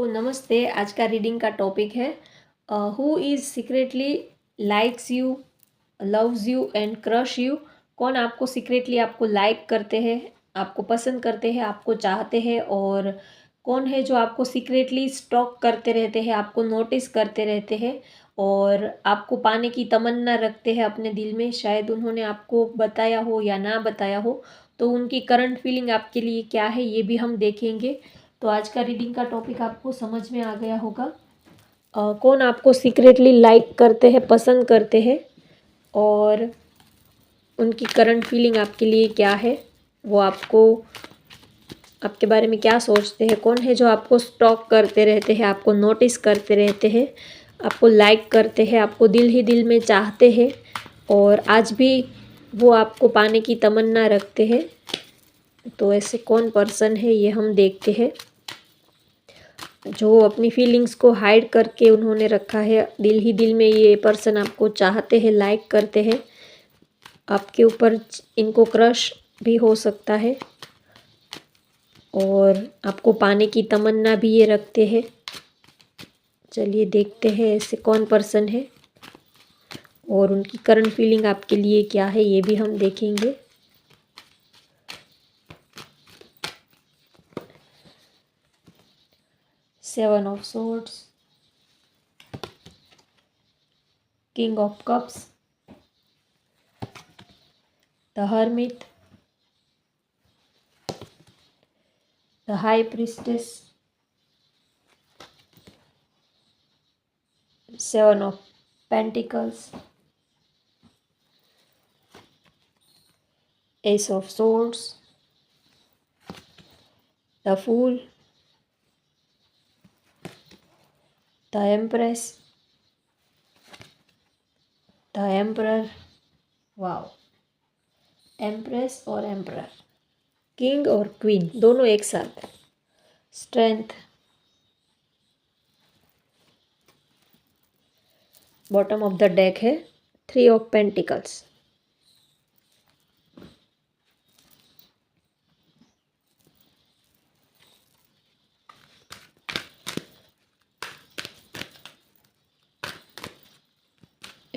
नमस्ते। आज का रीडिंग का टॉपिक है who is secretly likes you, loves you and crush you. कौन आपको सीक्रेटली आपको लाइक करते हैं, आपको पसंद करते हैं, आपको चाहते हैं, और कौन है जो आपको सीक्रेटली स्टॉक करते रहते हैं, आपको नोटिस करते रहते हैं और आपको पाने की तमन्ना रखते हैं अपने दिल में। शायद उन्होंने आपको बताया हो या ना बताया हो, तो उनकी करंट फीलिंग आपके लिए क्या है ये भी हम देखेंगे। तो आज का रीडिंग का टॉपिक आपको समझ में आ गया होगा। कौन आपको सीक्रेटली लाइक करते हैं, पसंद करते हैं, और उनकी करंट फीलिंग आपके लिए क्या है, वो आपको आपके बारे में क्या सोचते हैं। कौन है जो आपको स्टॉक करते रहते हैं, आपको नोटिस करते रहते हैं, आपको लाइक करते हैं, आपको दिल ही दिल में चाहते हैं और आज भी वो आपको पाने की तमन्ना रखते हैं। तो ऐसे कौन पर्सन है ये हम देखते हैं। जो अपनी फीलिंग्स को हाइड करके उन्होंने रखा है, दिल ही दिल में ये पर्सन आपको चाहते हैं, लाइक करते हैं, आपके ऊपर इनको क्रश भी हो सकता है और आपको पाने की तमन्ना भी ये रखते हैं। चलिए देखते हैं ऐसे कौन पर्सन है और उनकी करंट फीलिंग आपके लिए क्या है ये भी हम देखेंगे। Seven of swords, king of cups, the hermit, the high priestess, seven of pentacles, ace of swords, the fool, the empress, the emperor. Wow, empress और एम्परर, किंग और क्वीन दोनों एक साथ। Strength, bottom of the deck है three of pentacles.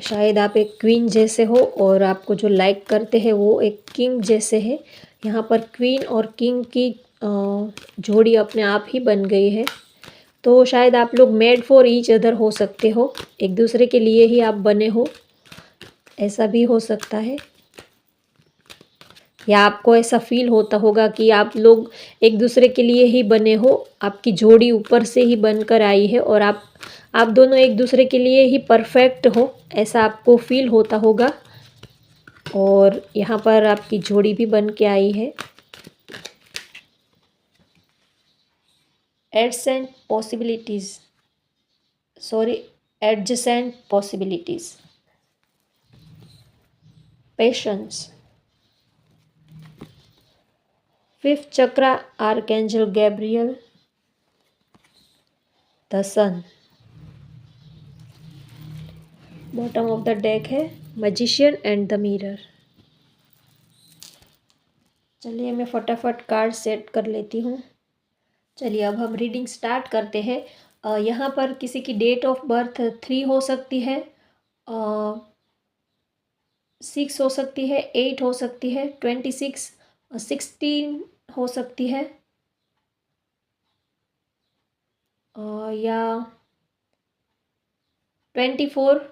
शायद आप एक queen जैसे हो और आपको जो लाइक करते हैं वो एक किंग जैसे है। यहाँ पर क्वीन और किंग की जोड़ी अपने आप ही बन गई है। तो शायद आप लोग मेड फॉर ईच अदर हो सकते हो, एक दूसरे के लिए ही आप बने हो, ऐसा भी हो सकता है। या आपको ऐसा फील होता होगा कि आप लोग एक दूसरे के लिए ही बने हो, आपकी जोड़ी ऊपर से ही बनकर आई है और आप दोनों एक दूसरे के लिए ही परफेक्ट हो, ऐसा आपको फील होता होगा। और यहाँ पर आपकी जोड़ी भी बन के आई है। Adjacent possibilities, sorry, adjacent possibilities, patience, fifth chakra, archangel Gabriel, the sun. Bottom of the deck है मैजिशियन एंड द मिरर। चलिए मैं फटाफट कार्ड सेट कर लेती हूँ। चलिए अब हम रीडिंग स्टार्ट करते हैं। यहाँ पर किसी की डेट ऑफ बर्थ 3 हो सकती है, 6 हो सकती है, 8 हो सकती है, 26, 16 हो सकती है, या 24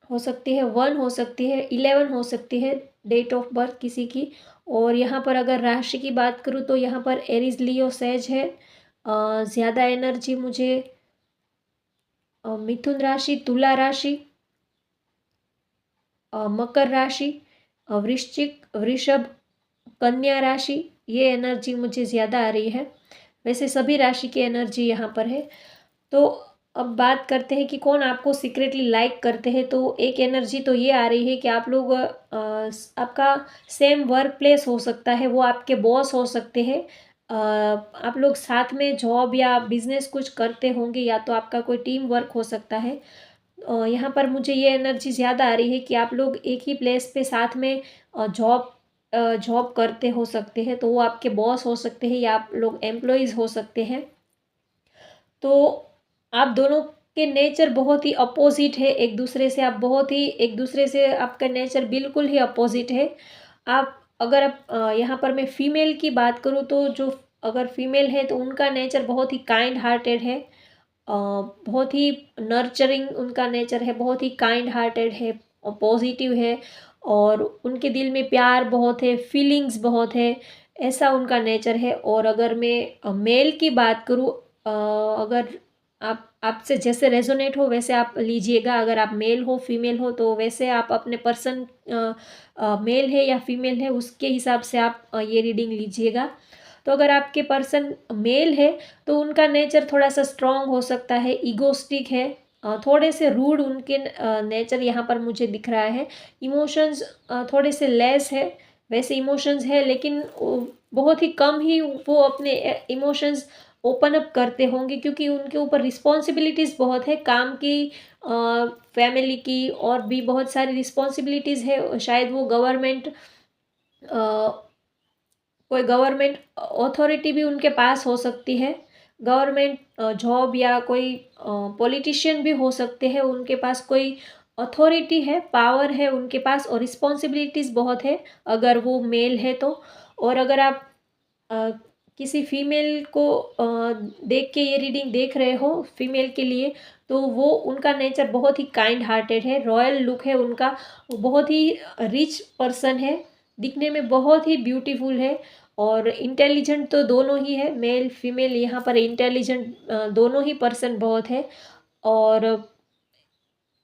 हो सकती है, 1 हो सकती है, 11 हो सकती है डेट ऑफ बर्थ किसी की। और यहाँ पर अगर राशि की बात करूँ तो यहाँ पर एरीज, लियो, सेज है। ज़्यादा एनर्जी मुझे मिथुन राशि, तुला राशि, मकर राशि, वृश्चिक, वृषभ, कन्या राशि, ये एनर्जी मुझे ज़्यादा आ रही है। वैसे सभी राशि की एनर्जी यहाँ पर है। तो अब बात करते हैं कि कौन आपको सीक्रेटली लाइक करते हैं। तो एक एनर्जी तो ये आ रही है कि आप लोग आपका सेम वर्क प्लेस हो सकता है, वो आपके बॉस हो सकते हैं। आप लोग साथ में जॉब या बिजनेस कुछ करते होंगे, या तो आपका कोई टीम वर्क हो सकता है। यहाँ पर मुझे ये एनर्जी ज़्यादा आ रही है कि आप लोग एक ही प्लेस पे साथ में जॉब करते हो सकते हैं। तो वो आपके बॉस हो सकते हैं या आप लोग एम्प्लॉयज़ हो सकते हैं। तो आप दोनों के नेचर बहुत ही अपोजिट है एक दूसरे से। आप बहुत ही एक दूसरे से, आपका नेचर बिल्कुल ही अपोजिट है। आप अगर आप यहाँ पर मैं फीमेल की बात करूँ तो जो अगर फीमेल है तो उनका नेचर बहुत ही काइंड हार्टेड है। बहुत ही नर्चरिंग उनका नेचर है, बहुत ही काइंड हार्टेड है, पॉजिटिव है और उनके दिल में प्यार बहुत है, फीलिंग्स बहुत है, ऐसा उनका नेचर है। और अगर मैं मेल की बात करूँ, अगर आप आपसे जैसे रेजोनेट हो वैसे आप लीजिएगा। अगर आप मेल हो फीमेल हो तो वैसे आप अपने पर्सन मेल है या फीमेल है उसके हिसाब से आप ये रीडिंग लीजिएगा। तो अगर आपके पर्सन मेल है तो उनका नेचर थोड़ा सा स्ट्रॉन्ग हो सकता है, ईगोस्टिक है, थोड़े से रूड उनके नेचर यहाँ पर मुझे दिख रहा है। इमोशंस थोड़े से लेस है, वैसे इमोशंस है लेकिन बहुत ही कम ही वो अपने इमोशंस ओपन अप करते होंगे क्योंकि उनके ऊपर रिस्पॉन्सिबिलिटीज़ बहुत है, काम की, फैमिली की और भी बहुत सारी रिस्पॉन्सिबिलिटीज़ है। शायद वो कोई गवर्नमेंट अथॉरिटी भी उनके पास हो सकती है, गवर्नमेंट जॉब या कोई पॉलिटिशियन भी हो सकते हैं। उनके पास कोई अथॉरिटी है, पावर है उनके पास और रिस्पॉन्सिबिलिटीज़ बहुत है अगर वो मेल है तो। और अगर आप अ, किसी फीमेल को देख के ये रीडिंग देख रहे हो फीमेल के लिए, तो वो उनका नेचर बहुत ही काइंड हार्टेड है, रॉयल लुक है उनका, वो बहुत ही रिच पर्सन है, दिखने में बहुत ही ब्यूटीफुल है और इंटेलिजेंट तो दोनों ही है, मेल फीमेल यहाँ पर इंटेलिजेंट दोनों ही पर्सन बहुत है। और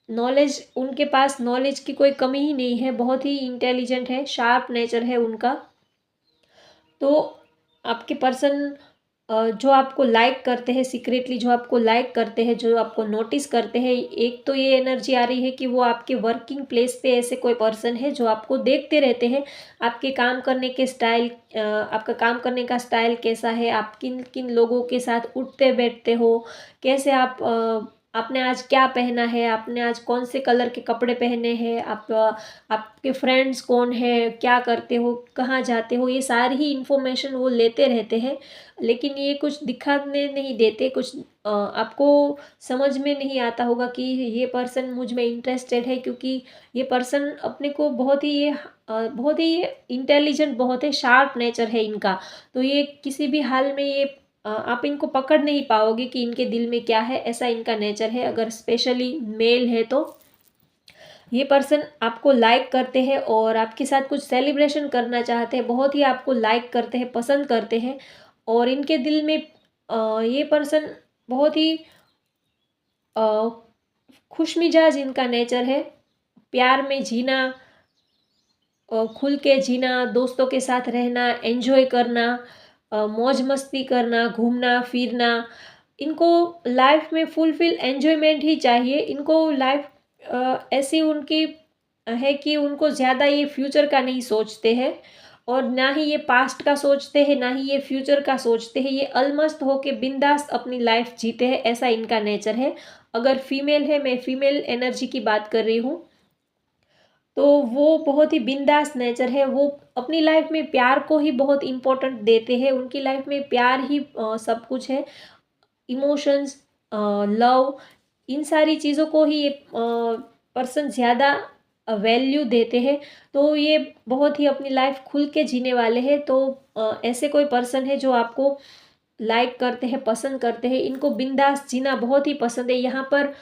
नॉलेज उनके पास, नॉलेज की कोई कमी ही नहीं है, बहुत ही इंटेलिजेंट है, शार्प नेचर है उनका। तो आपके पर्सन जो आपको लाइक करते हैं सीक्रेटली, जो आपको लाइक करते हैं, जो आपको नोटिस करते हैं, एक तो ये एनर्जी आ रही है कि वो आपके वर्किंग प्लेस पे ऐसे कोई पर्सन है जो आपको देखते रहते हैं, आपके काम करने के स्टाइल, आपका काम करने का स्टाइल कैसा है, आप किन किन लोगों के साथ उठते बैठते हो, कैसे आप आपने आज क्या पहना है, आपने आज कौन से कलर के कपड़े पहने हैं, आप आपके फ्रेंड्स कौन है, क्या करते हो, कहाँ जाते हो, ये सारी ही इन्फॉर्मेशन वो लेते रहते हैं। लेकिन ये कुछ दिखाने नहीं देते, कुछ आपको समझ में नहीं आता होगा कि ये पर्सन मुझ में इंटरेस्टेड है क्योंकि ये पर्सन अपने को बहुत ही बहुत ही इंटेलिजेंट, बहुत ही शार्प नेचर है इनका। तो ये किसी भी हाल में ये आप इनको पकड़ नहीं पाओगे कि इनके दिल में क्या है, ऐसा इनका नेचर है। अगर स्पेशली मेल है तो ये पर्सन आपको लाइक करते हैं और आपके साथ कुछ सेलिब्रेशन करना चाहते हैं, बहुत ही आपको लाइक करते हैं, पसंद करते हैं। और इनके दिल में ये पर्सन बहुत ही अ, खुशमिजाज इनका नेचर है, प्यार में जीना, खुल के जीना, दोस्तों के साथ रहना, एंजॉय करना, मौज मस्ती करना, घूमना फिरना, इनको लाइफ में फुलफिल एंजॉयमेंट ही चाहिए। इनको लाइफ ऐसी उनकी है कि उनको ज़्यादा ये फ्यूचर का नहीं सोचते हैं और ना ही ये पास्ट का सोचते हैं, ना ही ये फ्यूचर का सोचते हैं। ये अलमस्त होके बिंदास अपनी लाइफ जीते हैं, ऐसा इनका नेचर है। अगर फीमेल है, मैं फीमेल एनर्जी की बात कर रही हूँ, तो वो बहुत ही बिंदास नेचर है। वो अपनी लाइफ में प्यार को ही बहुत इम्पोर्टेंट देते हैं, उनकी लाइफ में प्यार ही सब कुछ है। इमोशंस, लव, इन सारी चीज़ों को ही ये पर्सन ज़्यादा वैल्यू देते हैं। तो ये बहुत ही अपनी लाइफ खुल के जीने वाले हैं। तो ऐसे कोई पर्सन है जो आपको लाइक करते हैं, पसंद करते हैं, इनको बिंदास जीना बहुत ही पसंद है। यहाँ पर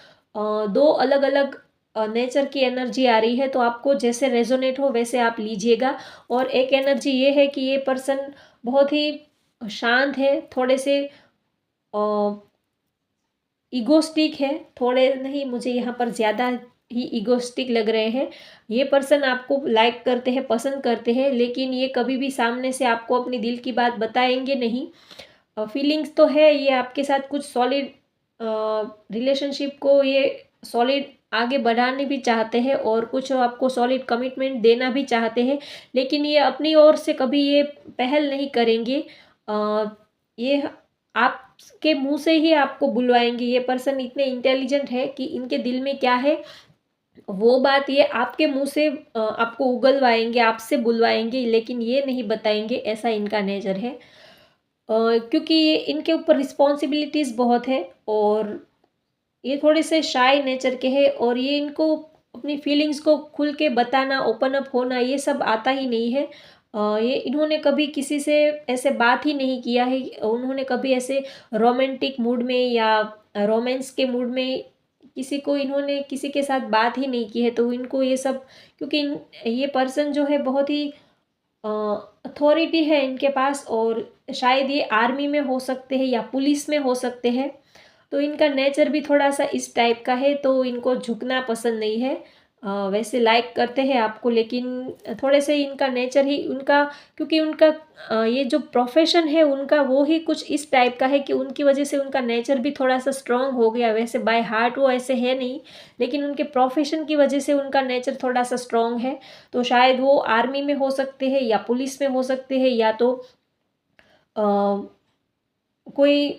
दो अलग अलग नेचर की एनर्जी आ रही है, तो आपको जैसे रेजोनेट हो वैसे आप लीजिएगा। और एक एनर्जी ये है कि ये पर्सन बहुत ही शांत है, थोड़े से ईगोस्टिक है, थोड़े नहीं, मुझे यहाँ पर ज़्यादा ही ईगोस्टिक लग रहे हैं। ये पर्सन आपको लाइक करते हैं, पसंद करते हैं, लेकिन ये कभी भी सामने से आपको अपनी दिल की बात बताएंगे नहीं। फीलिंग्स तो है, ये आपके साथ कुछ सॉलिड रिलेशनशिप को ये सॉलिड आगे बढ़ाने भी चाहते हैं और कुछ आपको सॉलिड कमिटमेंट देना भी चाहते हैं, लेकिन ये अपनी ओर से कभी ये पहल नहीं करेंगे। ये आपके मुंह से ही आपको बुलवाएंगे। ये पर्सन इतने इंटेलिजेंट है कि इनके दिल में क्या है वो बात ये आपके मुंह से आपको उगलवाएंगे, आपसे बुलवाएंगे, लेकिन ये नहीं बताएंगे, ऐसा इनका नेचर है। क्योंकि ये इनके ऊपर रिस्पॉन्सिबिलिटीज़ बहुत है और ये थोड़े से शाय नेचर के हैं और ये इनको अपनी फीलिंग्स को खुल के बताना, ओपन अप होना ये सब आता ही नहीं है। ये इन्होंने कभी किसी से ऐसे बात ही नहीं किया है। उन्होंने कभी ऐसे रोमांटिक मूड में या रोमांस के मूड में किसी को इन्होंने किसी के साथ बात ही नहीं की है। तो इनको ये सब क्योंकि ये पर्सन जो है बहुत ही अथॉरिटी है इनके पास और शायद ये आर्मी में हो सकते हैं या पुलिस में हो सकते हैं। तो इनका नेचर भी थोड़ा-सा इस टाइप का है, तो इनको झुकना पसंद नहीं है। वैसे लाइक करते हैं आपको लेकिन थोड़े से इनका नेचर ही उनका क्योंकि उनका ये जो प्रोफ़ेशन है उनका वो ही कुछ इस टाइप का है कि उनकी वज़ह से उनका नेचर भी थोड़ा-सा स्ट्रॉन्ग हो गया। वैसे बाय हार्ट वो ऐसे है नहीं, लेकिन उनके प्रोफ़ेशन की वज़ह से उनका नेचर थोड़ा-सा स्ट्रॉन्ग है। तो शायद वो आर्मी में हो सकते हैं या पुलिस में हो सकते हैं या तो अ, कोई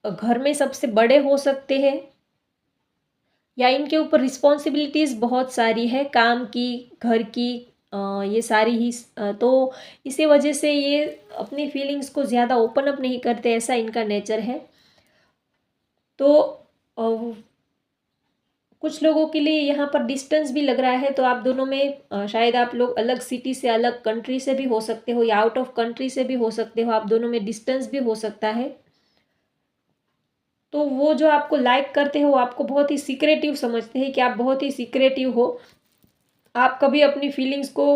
घर में सबसे बड़े हो सकते हैं या इनके ऊपर रिस्पॉन्सिबिलिटीज़ बहुत सारी है काम की, घर की ये सारी ही तो इसी वजह से ये अपनी फीलिंग्स को ज़्यादा ओपन अप नहीं करते, ऐसा इनका नेचर है। तो अ, कुछ लोगों के लिए यहाँ पर डिस्टेंस भी लग रहा है तो आप दोनों में शायद आप लोग अलग सिटी से, अलग कंट्री से भी हो सकते हो या आउट ऑफ कंट्री से भी हो सकते हो, आप दोनों में डिस्टेंस भी हो सकता है। तो वो जो आपको लाइक करते हो, आपको बहुत ही सीक्रेटिव समझते हैं कि आप बहुत ही सीक्रेटिव हो। आप कभी अपनी फीलिंग्स को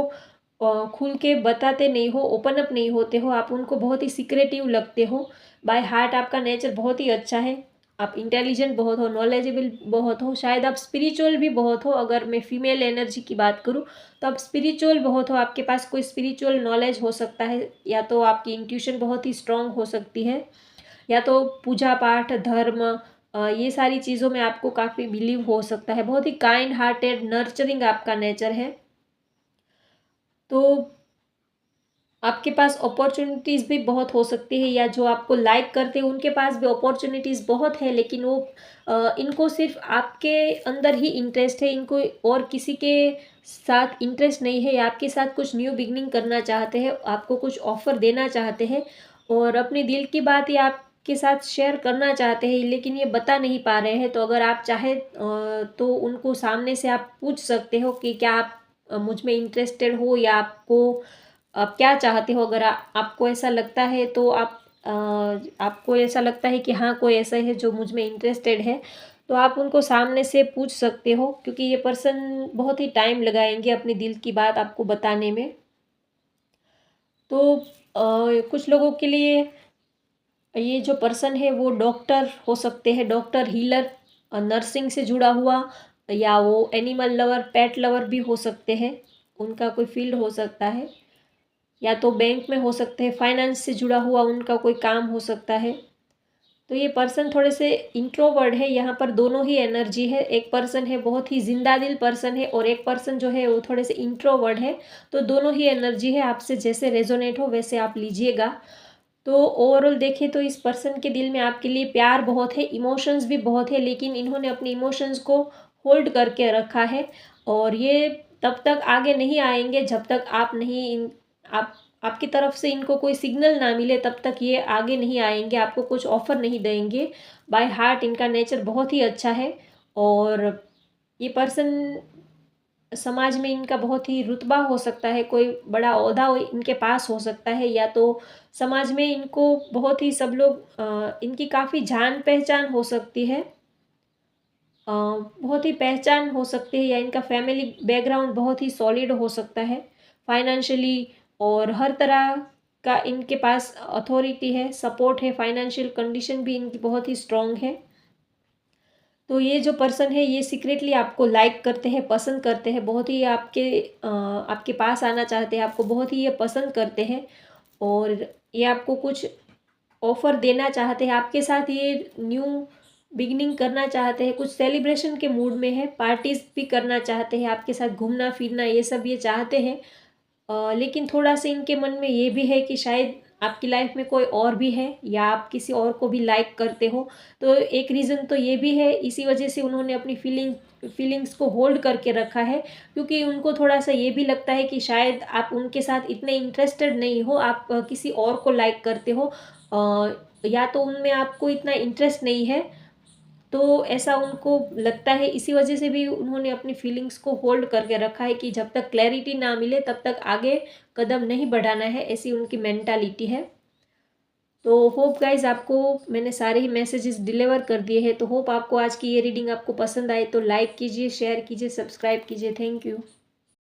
खुल के बताते नहीं हो, ओपन अप नहीं होते हो, आप उनको बहुत ही सीक्रेटिव लगते हो। बाय हार्ट आपका नेचर बहुत ही अच्छा है। आप इंटेलिजेंट बहुत हो, नॉलेजेबल बहुत हो, शायद आप स्पिरिचुअल भी बहुत हो। अगर मैं फीमेल एनर्जी की बात करूँ, तो आप स्पिरिचुअल बहुत हो, आपके पास कोई स्पिरिचुअल नॉलेज हो सकता है या तो आपकी इंट्यूशन बहुत ही स्ट्रॉन्ग हो सकती है या तो पूजा-पाठ, धर्म ये सारी चीज़ों में आपको काफ़ी बिलीव हो सकता है। बहुत ही काइंड हार्टेड, नर्चरिंग आपका नेचर है। तो आपके पास अपॉर्च्युनिटीज़ भी बहुत हो सकती है या जो आपको लाइक करते हैं उनके पास भी अपॉर्च्युनिटीज़ बहुत है लेकिन वो इनको सिर्फ़ आपके अंदर ही इंटरेस्ट है, इनको और किसी के साथ इंटरेस्ट नहीं है या आपके साथ कुछ न्यू बिगिनिंग करना चाहते हैं, आपको कुछ ऑफ़र देना चाहते हैं और अपने दिल की बात ये आपके साथ शेयर करना चाहते हैं लेकिन ये बता नहीं पा रहे हैं। तो अगर आप चाहें तो उनको सामने से आप पूछ सकते हो कि क्या आप मुझ में इंटरेस्टेड हो या आप क्या चाहते हो? अगर आपको ऐसा लगता है तो आपको ऐसा लगता है कि हाँ, कोई ऐसा है जो मुझ में इंटरेस्टेड है, तो आप उनको सामने से पूछ सकते हो क्योंकि ये पर्सन बहुत ही टाइम लगाएँगे अपने दिल की बात आपको बताने में। तो कुछ लोगों के लिए ये जो पर्सन है वो डॉक्टर हो सकते हैं, डॉक्टर, हीलर नर्सिंग से जुड़ा हुआ या वो एनिमल लवर, पेट लवर भी हो सकते हैं, उनका कोई फ़ील्ड हो सकता है। या तो बैंक में हो सकते हैं, फाइनेंस से जुड़ा हुआ उनका कोई काम हो सकता है। तो ये पर्सन थोड़े से इंट्रोवर्ट है, यहाँ पर दोनों ही एनर्जी है। एक पर्सन है बहुत ही ज़िंदा-दिल पर्सन है और एक पर्सन जो है वो थोड़े से इंट्रोवर्ट है। तो दोनों ही एनर्जी है, आपसे जैसे रेज़ोनेट हो वैसे आप लीजिएगा। तो ओवरऑल देखें तो इस पर्सन के दिल में आपके लिए प्यार बहुत है, इमोशंस भी बहुत है लेकिन इन्होंने अपने इमोशंस को होल्ड करके रखा है और ये तब तक आगे नहीं आएँगे जब तक आप नहीं इन आप आपकी तरफ से इनको कोई सिग्नल ना मिले तब तक ये आगे नहीं आएँगे, आपको कुछ ऑफ़र नहीं देंगे। बाय हार्ट इनका नेचर बहुत ही अच्छा है और ये पर्सन समाज में इनका बहुत ही रुतबा हो सकता है, कोई बड़ा ओहदा इनके पास हो सकता है या तो समाज में इनको बहुत ही सब लोग इनकी काफ़ी जान-पहचान हो सकती है। बहुत ही पहचान हो सकती है या इनका फैमिली बैकग्राउंड बहुत ही सॉलिड हो सकता है, फाइनेंशियली और हर तरह का इनके पास अथॉरिटी है, सपोर्ट है, फाइनेंशियल कंडीशन भी इनकी बहुत ही स्ट्रॉन्ग है। तो ये जो पर्सन है ये सीक्रेटली आपको लाइक करते हैं, पसंद करते हैं, बहुत ही आपके पास आना चाहते हैं, आपको बहुत ही ये पसंद करते हैं और ये आपको कुछ ऑफ़र देना चाहते हैं, आपके साथ ये न्यू बिगिनिंग करना चाहते हैं, कुछ सेलिब्रेशन के मूड में है, पार्टीज़ भी करना चाहते हैं, आपके साथ घूमना-फिरना ये सब ये चाहते हैं। लेकिन थोड़ा-सा इनके मन में ये भी है कि शायद आपकी लाइफ में कोई और भी है या आप किसी और को भी लाइक करते हो। तो एक रीज़न तो ये भी है, इसी वजह से उन्होंने अपनी फीलिंग्स को होल्ड करके रखा है क्योंकि उनको थोड़ा-सा ये भी लगता है कि शायद आप उनके साथ इतने इंटरेस्टेड नहीं हो, आप किसी और को लाइक करते हो या तो उनमें आपको इतना इंटरेस्ट नहीं है तो ऐसा उनको लगता है, इसी वजह से भी उन्होंने अपनी फीलिंग्स को होल्ड करके रखा है कि जब तक क्लैरिटी ना मिले तब तक आगे कदम नहीं बढ़ाना है, ऐसी उनकी मेंटालिटी है। तो होप गाइज आपको मैंने सारे ही मैसेजेस डिलीवर कर दिए हैं। तो होप आपको आज की ये रीडिंग आपको पसंद आए तो लाइक कीजिए, शेयर कीजिए, सब्सक्राइब कीजिए। Thank you.